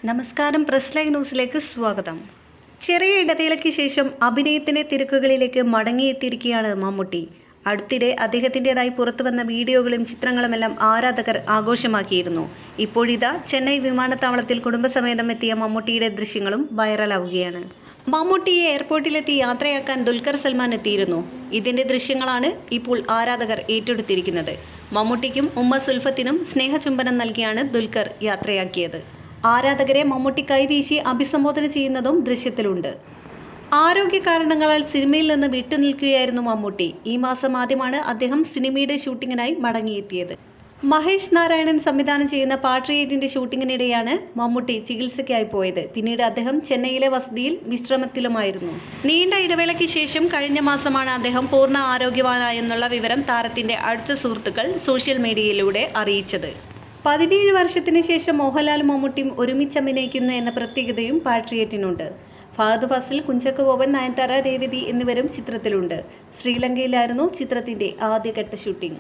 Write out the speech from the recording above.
നമസ്കാരം, press live ന്യൂസിലേക്ക് സ്വാഗതം. ചെറിയ ഇടവേളയ്ക്ക് ശേഷം അഭിനയത്തിൻ്റെ തിരക്കുകളിലേക്ക് മടങ്ങിയെത്തിയിരിക്കുകയാണ് മമ്മൂട്ടി. അടുത്തിടെ അദ്ദേഹത്തിൻ്റെതായി പുറത്തുവന്ന വീഡിയോകളും ചിത്രങ്ങളുമെല്ലാം ആരാധകർ ആഘോഷമാക്കിയിരുന്നു. ഇപ്പോഴിതാ ചെന്നൈ വിമാനത്താവളത്തിൽ കുടുംബസമേതം എത്തിയ മമ്മൂട്ടിയുടെ ദൃശ്യങ്ങളും വൈറലാവുകയാണ്. മമ്മൂട്ടിയെ എയർപോർട്ടിലെത്തി യാത്രയാക്കാൻ ദുൽഖർ സൽമാൻ എത്തിയിരുന്നു. ഇതിൻ്റെ ദൃശ്യങ്ങളാണ് ഇപ്പോൾ ആരാധകർ ഏറ്റെടുത്തിരിക്കുന്നത്. മമ്മൂട്ടിക്കും ഉമ്മ സുൽഫത്തിനും സ്നേഹചുംബനം നൽകിയാണ് ദുൽഖർ യാത്രയാക്കിയത്. ആരാധകരെ മമ്മൂട്ടി കൈവീശി അഭിസംബോധന ചെയ്യുന്നതും ദൃശ്യത്തിലുണ്ട്. ആരോഗ്യ കാരണങ്ങളാൽ സിനിമയിൽ നിന്ന് വിട്ടുനിൽക്കുകയായിരുന്നു മമ്മൂട്ടി. ഈ മാസം ആദ്യമാണ് അദ്ദേഹം സിനിമയുടെ ഷൂട്ടിങ്ങിനായി മടങ്ങിയെത്തിയത്. മഹേഷ് നാരായണൻ സംവിധാനം ചെയ്യുന്ന പാട്രിയേറ്റിന്റെ ഷൂട്ടിങ്ങിനിടെയാണ് മമ്മൂട്ടി ചികിത്സയ്ക്കായി പോയത്. പിന്നീട് അദ്ദേഹം ചെന്നൈയിലെ വസതിയിൽ വിശ്രമത്തിലുമായിരുന്നു. നീണ്ട ഇടവേളയ്ക്ക് ശേഷം കഴിഞ്ഞ മാസമാണ് അദ്ദേഹം പൂർണ്ണ ആരോഗ്യവാനായെന്നുള്ള വിവരം താരത്തിന്റെ അടുത്ത സുഹൃത്തുക്കൾ സോഷ്യൽ മീഡിയയിലൂടെ അറിയിച്ചത്. 17 വർഷത്തിന് ശേഷം മോഹൻലാലും മമ്മൂട്ടിയും ഒരുമിച്ച് അഭിനയിക്കുന്നു എന്ന പ്രത്യേകതയും പാട്രിയേറ്റിനുണ്ട്. ഫഹദ് ഫാസിൽ, കുഞ്ചാക്കോ ബോബൻ, നയൻതാര, രേവതി എന്നിവരും ചിത്രത്തിലുണ്ട്. ശ്രീലങ്കയിലായിരുന്നു ചിത്രത്തിന്റെ ആദ്യഘട്ട ഷൂട്ടിംഗ്.